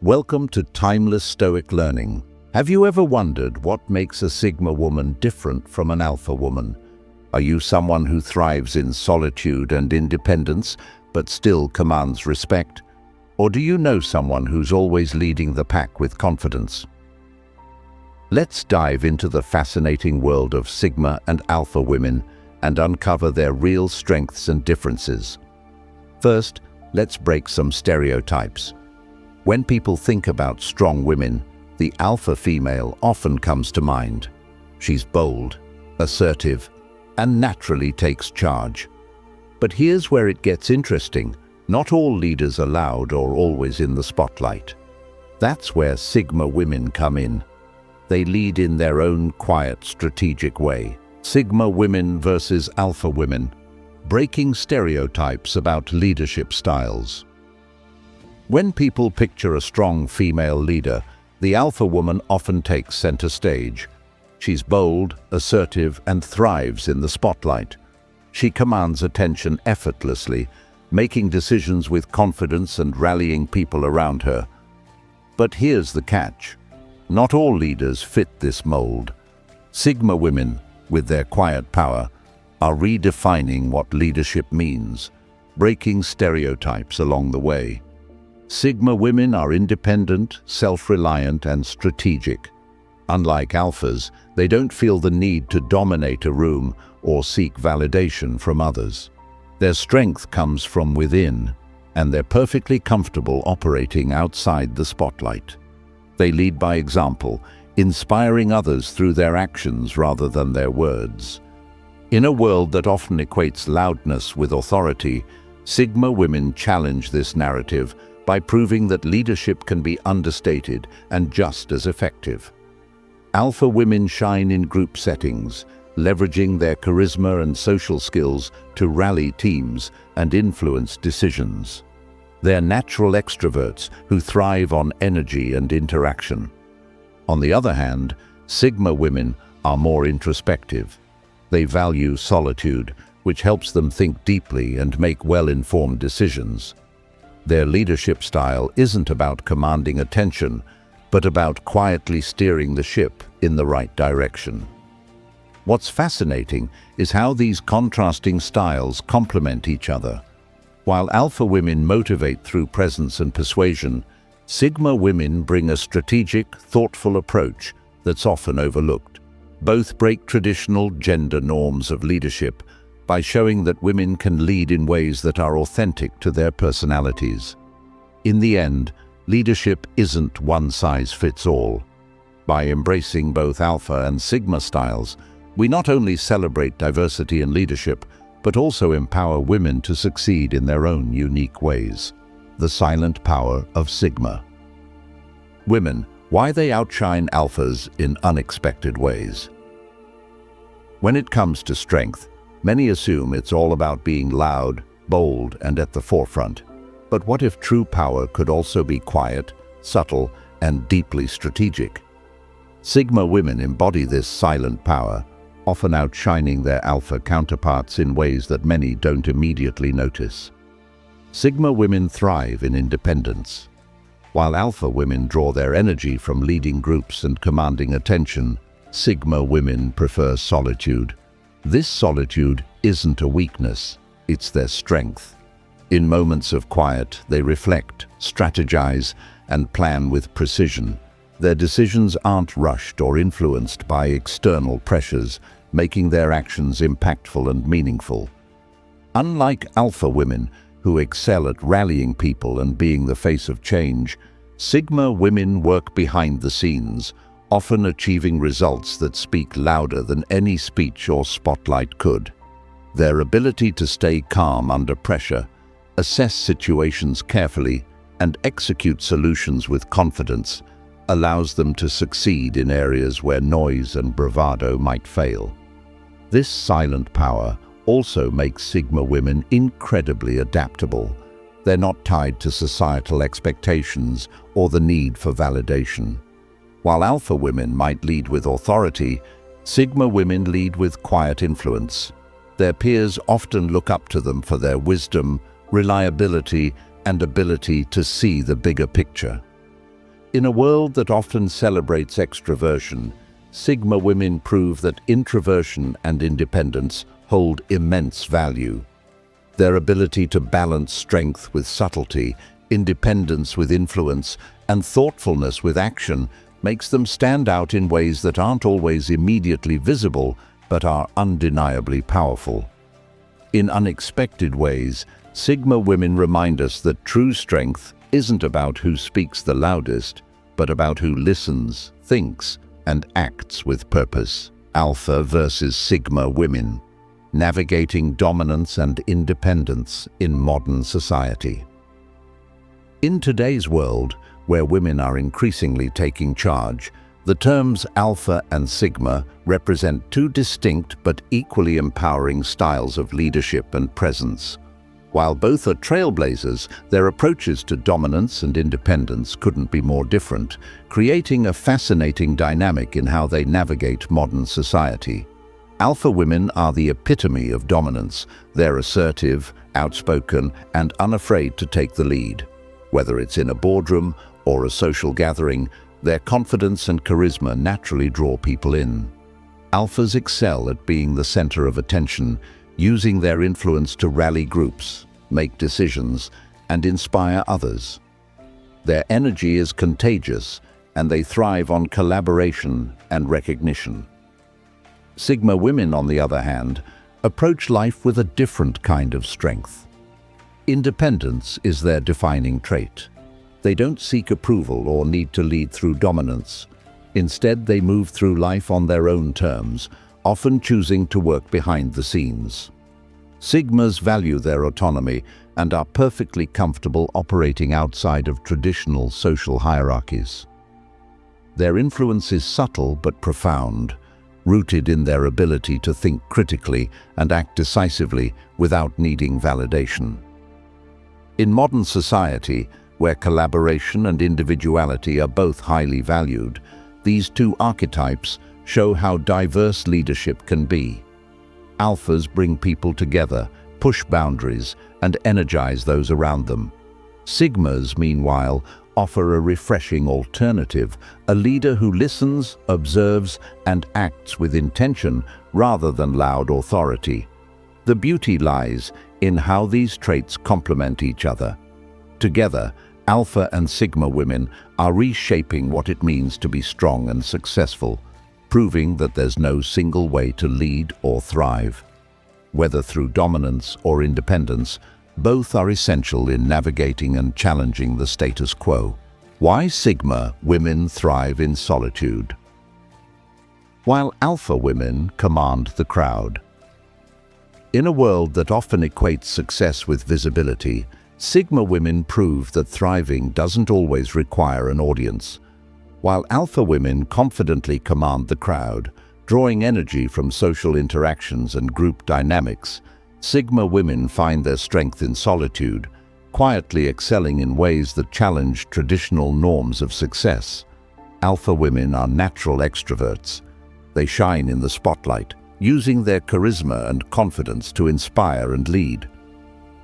Welcome to Timeless Stoic Learning. Have you ever wondered what makes a Sigma woman different from an Alpha woman? Are you someone who thrives in solitude and independence, but still commands respect? Or do you know someone who's always leading the pack with confidence? Let's dive into the fascinating world of Sigma and Alpha women and uncover their real strengths and differences. First, let's break some stereotypes. When people think about strong women, the alpha female often comes to mind. She's bold, assertive, and naturally takes charge. But here's where it gets interesting. Not all leaders are loud or always in the spotlight. That's where Sigma women come in. They lead in their own quiet, strategic way. Sigma women versus Alpha women. Breaking stereotypes about leadership styles. When people picture a strong female leader, the Alpha woman often takes center stage. She's bold, assertive, and thrives in the spotlight. She commands attention effortlessly, making decisions with confidence and rallying people around her. But here's the catch. Not all leaders fit this mold. Sigma women, with their quiet power, are redefining what leadership means, breaking stereotypes along the way. Sigma women are independent, self-reliant, and strategic. Unlike Alphas, they don't feel the need to dominate a room or seek validation from others. Their strength comes from within, and they're perfectly comfortable operating outside the spotlight. They lead by example, inspiring others through their actions rather than their words. In a world that often equates loudness with authority, Sigma women challenge this narrative by proving that leadership can be understated and just as effective. Alpha women shine in group settings, leveraging their charisma and social skills to rally teams and influence decisions. They're natural extroverts who thrive on energy and interaction. On the other hand, Sigma women are more introspective. They value solitude, which helps them think deeply and make well-informed decisions. Their leadership style isn't about commanding attention, but about quietly steering the ship in the right direction. What's fascinating is how these contrasting styles complement each other. While Alpha women motivate through presence and persuasion, Sigma women bring a strategic, thoughtful approach that's often overlooked. Both break traditional gender norms of leadership by showing that women can lead in ways that are authentic to their personalities. In the end, leadership isn't one size fits all. By embracing both Alpha and Sigma styles, we not only celebrate diversity in leadership, but also empower women to succeed in their own unique ways. The silent power of Sigma. Women, why they outshine Alphas in unexpected ways. When it comes to strength, many assume it's all about being loud, bold, and at the forefront. But what if true power could also be quiet, subtle, and deeply strategic? Sigma women embody this silent power, often outshining their Alpha counterparts in ways that many don't immediately notice. Sigma women thrive in independence. While Alpha women draw their energy from leading groups and commanding attention, Sigma women prefer solitude. This solitude isn't a weakness, it's their strength. In moments of quiet, they reflect, strategize, and plan with precision. Their decisions aren't rushed or influenced by external pressures, making their actions impactful and meaningful. Unlike Alpha women, who excel at rallying people and being the face of change, Sigma women work behind the scenes, often achieving results that speak louder than any speech or spotlight could. Their ability to stay calm under pressure, assess situations carefully, and execute solutions with confidence allows them to succeed in areas where noise and bravado might fail. This silent power also makes Sigma women incredibly adaptable. They're not tied to societal expectations or the need for validation. While Alpha women might lead with authority, Sigma women lead with quiet influence. Their peers often look up to them for their wisdom, reliability, and ability to see the bigger picture. In a world that often celebrates extroversion, Sigma women prove that introversion and independence hold immense value. Their ability to balance strength with subtlety, independence with influence, and thoughtfulness with action makes them stand out in ways that aren't always immediately visible, but are undeniably powerful. In unexpected ways, Sigma women remind us that true strength isn't about who speaks the loudest, but about who listens, thinks, and acts with purpose. Alpha versus Sigma women, navigating dominance and independence in modern society. In today's world, where women are increasingly taking charge, the terms alpha and sigma represent two distinct but equally empowering styles of leadership and presence. While both are trailblazers, their approaches to dominance and independence couldn't be more different, creating a fascinating dynamic in how they navigate modern society. Alpha women are the epitome of dominance. They're assertive, outspoken, and unafraid to take the lead. Whether it's in a boardroom or a social gathering, their confidence and charisma naturally draw people in. Alphas excel at being the center of attention, using their influence to rally groups, make decisions, and inspire others. Their energy is contagious, and they thrive on collaboration and recognition. Sigma women, on the other hand, approach life with a different kind of strength. Independence is their defining trait. They don't seek approval or need to lead through dominance. Instead, they move through life on their own terms, often choosing to work behind the scenes. Sigmas value their autonomy and are perfectly comfortable operating outside of traditional social hierarchies. Their influence is subtle but profound, rooted in their ability to think critically and act decisively without needing validation. In modern society, where collaboration and individuality are both highly valued, these two archetypes show how diverse leadership can be. Alphas bring people together, push boundaries, and energize those around them. Sigmas, meanwhile, offer a refreshing alternative, a leader who listens, observes, and acts with intention rather than loud authority. The beauty lies in how these traits complement each other. Together, Alpha and Sigma women are reshaping what it means to be strong and successful, proving that there's no single way to lead or thrive. Whether through dominance or independence, both are essential in navigating and challenging the status quo. Why Sigma women thrive in solitude, while Alpha women command the crowd. In a world that often equates success with visibility, Sigma women prove that thriving doesn't always require an audience. While Alpha women confidently command the crowd, drawing energy from social interactions and group dynamics, Sigma women find their strength in solitude, quietly excelling in ways that challenge traditional norms of success. Alpha women are natural extroverts. They shine in the spotlight, using their charisma and confidence to inspire and lead.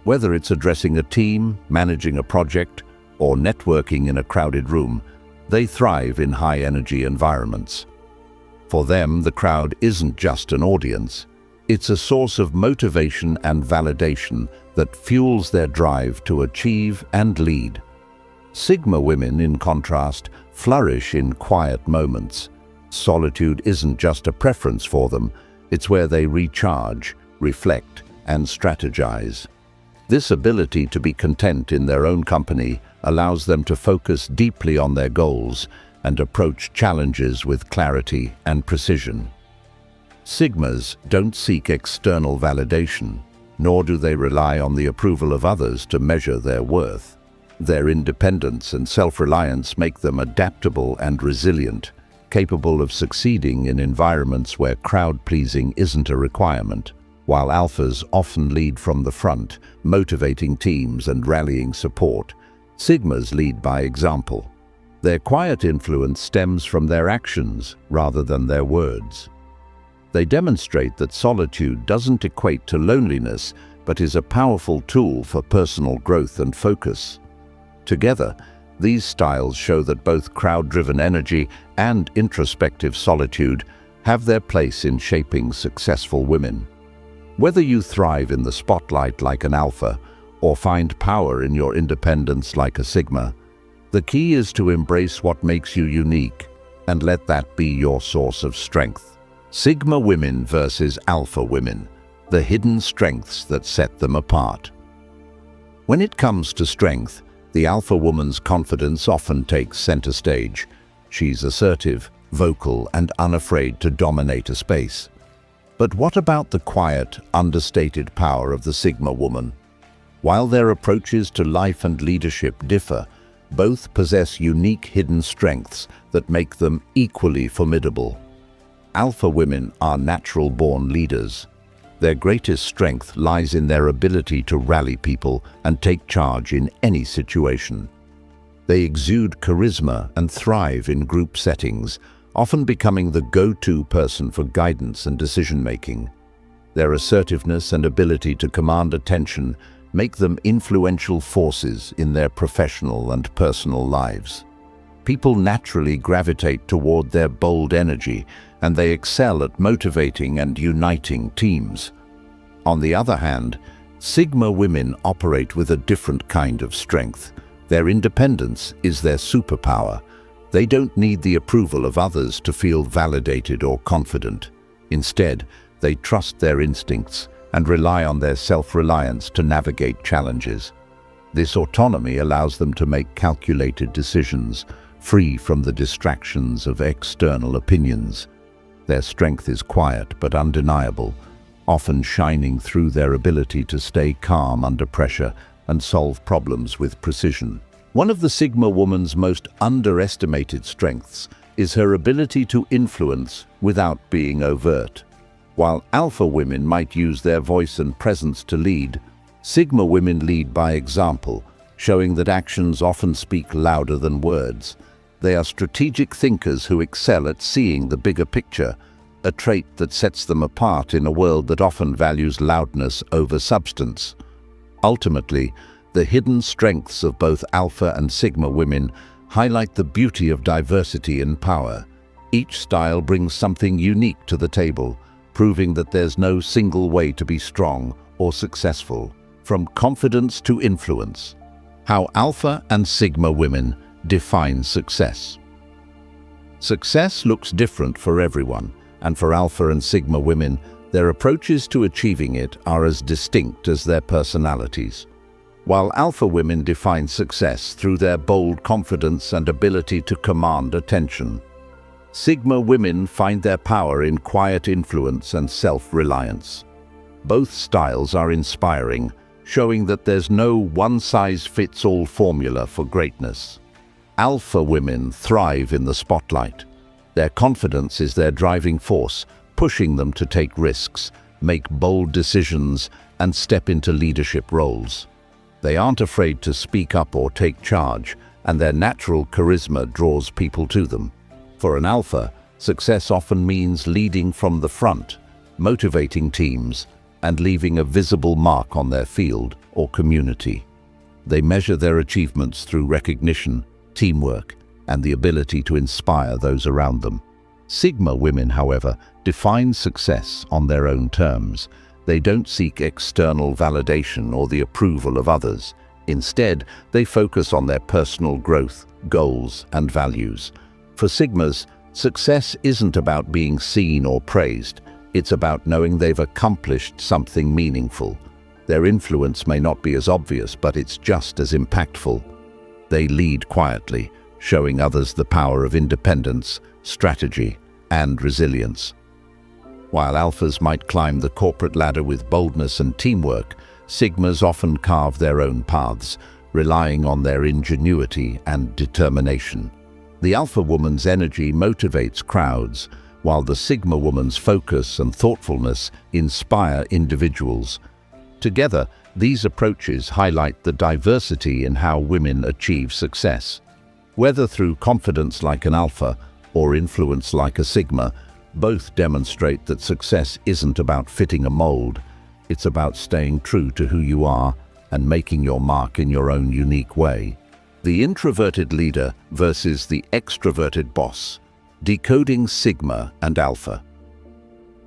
Whether it's addressing a team, managing a project, or networking in a crowded room, they thrive in high-energy environments. For them, the crowd isn't just an audience. It's a source of motivation and validation that fuels their drive to achieve and lead. Sigma women, in contrast, flourish in quiet moments. Solitude isn't just a preference for them, it's where they recharge, reflect, and strategize. This ability to be content in their own company allows them to focus deeply on their goals and approach challenges with clarity and precision. Sigmas don't seek external validation, nor do they rely on the approval of others to measure their worth. Their independence and self-reliance make them adaptable and resilient, capable of succeeding in environments where crowd-pleasing isn't a requirement. While Alphas often lead from the front, motivating teams and rallying support, Sigmas lead by example. Their quiet influence stems from their actions rather than their words. They demonstrate that solitude doesn't equate to loneliness, but is a powerful tool for personal growth and focus. Together, These styles show that both crowd-driven energy and introspective solitude have their place in shaping successful women. Whether you thrive in the spotlight like an alpha or find power in your independence like a sigma, the key is to embrace what makes you unique and let that be your source of strength. Sigma women versus alpha women, the hidden strengths that set them apart. When it comes to strength, the alpha woman's confidence often takes center stage. She's assertive, vocal, and unafraid to dominate a space. But what about the quiet, understated power of the Sigma woman? While their approaches to life and leadership differ, both possess unique hidden strengths that make them equally formidable. Alpha women are natural-born leaders. Their greatest strength lies in their ability to rally people and take charge in any situation. They exude charisma and thrive in group settings, often becoming the go-to person for guidance and decision-making. Their assertiveness and ability to command attention make them influential forces in their professional and personal lives. People naturally gravitate toward their bold energy, and they excel at motivating and uniting teams. On the other hand, Sigma women operate with a different kind of strength. Their independence is their superpower. They don't need the approval of others to feel validated or confident. Instead, they trust their instincts and rely on their self-reliance to navigate challenges. This autonomy allows them to make calculated decisions, free from the distractions of external opinions. Their strength is quiet but undeniable, often shining through their ability to stay calm under pressure and solve problems with precision. One of the Sigma woman's most underestimated strengths is her ability to influence without being overt. While alpha women might use their voice and presence to lead, Sigma women lead by example, showing that actions often speak louder than words. They are strategic thinkers who excel at seeing the bigger picture, a trait that sets them apart in a world that often values loudness over substance. Ultimately, the hidden strengths of both alpha and Sigma women highlight the beauty of diversity and power. Each style brings something unique to the table, proving that there's no single way to be strong or successful. From confidence to influence. How alpha and Sigma women define success. Success looks different for everyone, and for alpha and Sigma women, their approaches to achieving it are as distinct as their personalities. While alpha women define success through their bold confidence and ability to command attention, Sigma women find their power in quiet influence and self-reliance. Both styles are inspiring, showing that there's no one-size-fits-all formula for greatness. Alpha women thrive in the spotlight. Their confidence is their driving force, pushing them to take risks, make bold decisions, and step into leadership roles. They aren't afraid to speak up or take charge, and their natural charisma draws people to them. For an alpha, success often means leading from the front, motivating teams, and leaving a visible mark on their field or community. They measure their achievements through recognition, teamwork, and the ability to inspire those around them. Sigma women, however, define success on their own terms. They don't seek external validation or the approval of others. Instead, they focus on their personal growth, goals, and values. For Sigmas, success isn't about being seen or praised. It's about knowing they've accomplished something meaningful. Their influence may not be as obvious, but it's just as impactful. They lead quietly, showing others the power of independence, strategy, and resilience. While alphas might climb the corporate ladder with boldness and teamwork, Sigmas often carve their own paths, relying on their ingenuity and determination. The alpha woman's energy motivates crowds, while the Sigma woman's focus and thoughtfulness inspire individuals. Together, these approaches highlight the diversity in how women achieve success. Whether through confidence like an alpha or influence like a Sigma, both demonstrate that success isn't about fitting a mold. It's about staying true to who you are and making your mark in your own unique way. The introverted leader versus the extroverted boss. Decoding Sigma and Alpha.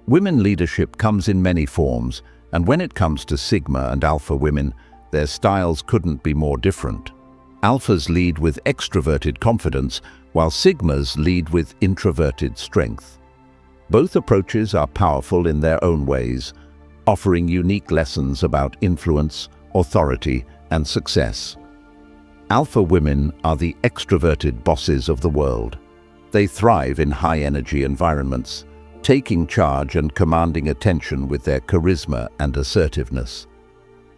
Women leadership comes in many forms, and when it comes to Sigma and Alpha women, their styles couldn't be more different. Alphas lead with extroverted confidence, while Sigmas lead with introverted strength. Both approaches are powerful in their own ways, offering unique lessons about influence, authority, and success. Alpha women are the extroverted bosses of the world. They thrive in high-energy environments, taking charge and commanding attention with their charisma and assertiveness.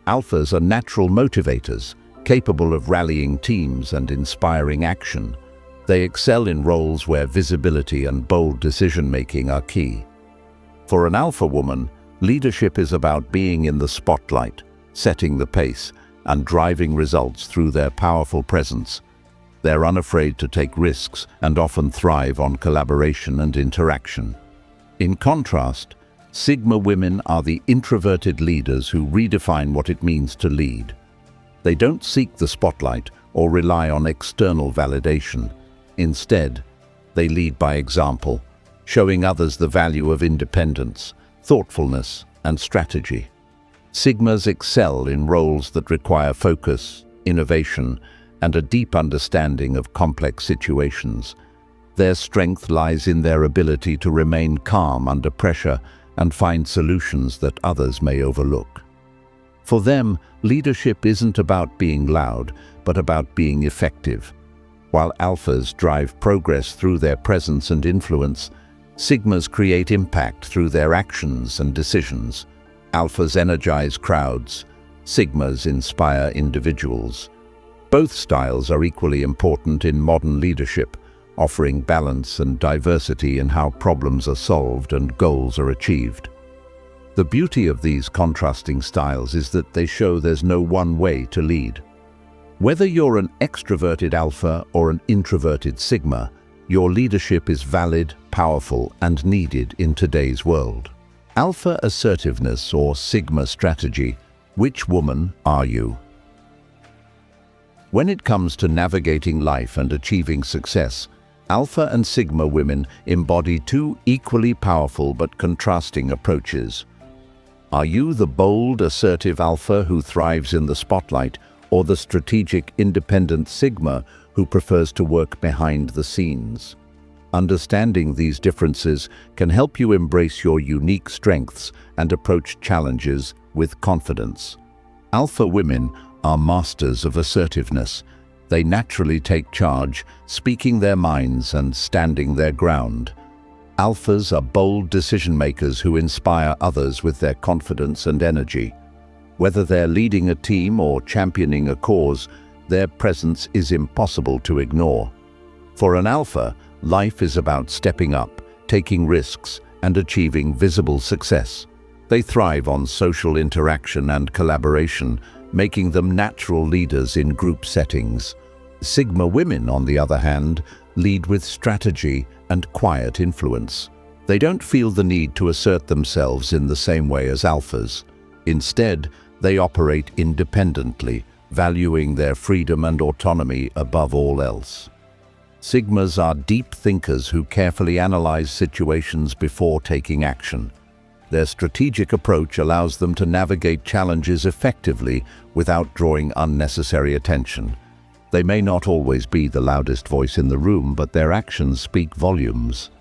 Alphas are natural motivators, capable of rallying teams and inspiring action. They excel in roles where visibility and bold decision-making are key. For an alpha woman, leadership is about being in the spotlight, setting the pace, and driving results through their powerful presence. They're unafraid to take risks and often thrive on collaboration and interaction. In contrast, Sigma women are the introverted leaders who redefine what it means to lead. They don't seek the spotlight or rely on external validation. Instead, they lead by example, showing others the value of independence, thoughtfulness, and strategy. Sigmas excel in roles that require focus, innovation, and a deep understanding of complex situations. Their strength lies in their ability to remain calm under pressure and find solutions that others may overlook. For them, leadership isn't about being loud, but about being effective. While alphas drive progress through their presence and influence, Sigmas create impact through their actions and decisions. Alphas energize crowds, Sigmas inspire individuals. Both styles are equally important in modern leadership, offering balance and diversity in how problems are solved and goals are achieved. The beauty of these contrasting styles is that they show there's no one way to lead. Whether you're an extroverted alpha or an introverted sigma, your leadership is valid, powerful, and needed in today's world. Alpha assertiveness or sigma strategy. Which woman are you? When it comes to navigating life and achieving success, Alpha and Sigma women embody two equally powerful but contrasting approaches. Are you the bold, assertive Alpha who thrives in the spotlight, or the strategic, independent Sigma who prefers to work behind the scenes? Understanding these differences can help you embrace your unique strengths and approach challenges with confidence. Alpha women are masters of assertiveness. They naturally take charge, speaking their minds and standing their ground. Alphas are bold decision-makers who inspire others with their confidence and energy. Whether they're leading a team or championing a cause, their presence is impossible to ignore. For an alpha, life is about stepping up, taking risks, and achieving visible success. They thrive on social interaction and collaboration, making them natural leaders in group settings. Sigma women, on the other hand, lead with strategy and quiet influence. They don't feel the need to assert themselves in the same way as alphas. Instead, they operate independently, valuing their freedom and autonomy above all else. Sigmas are deep thinkers who carefully analyze situations before taking action. Their strategic approach allows them to navigate challenges effectively without drawing unnecessary attention. They may not always be the loudest voice in the room, but their actions speak volumes.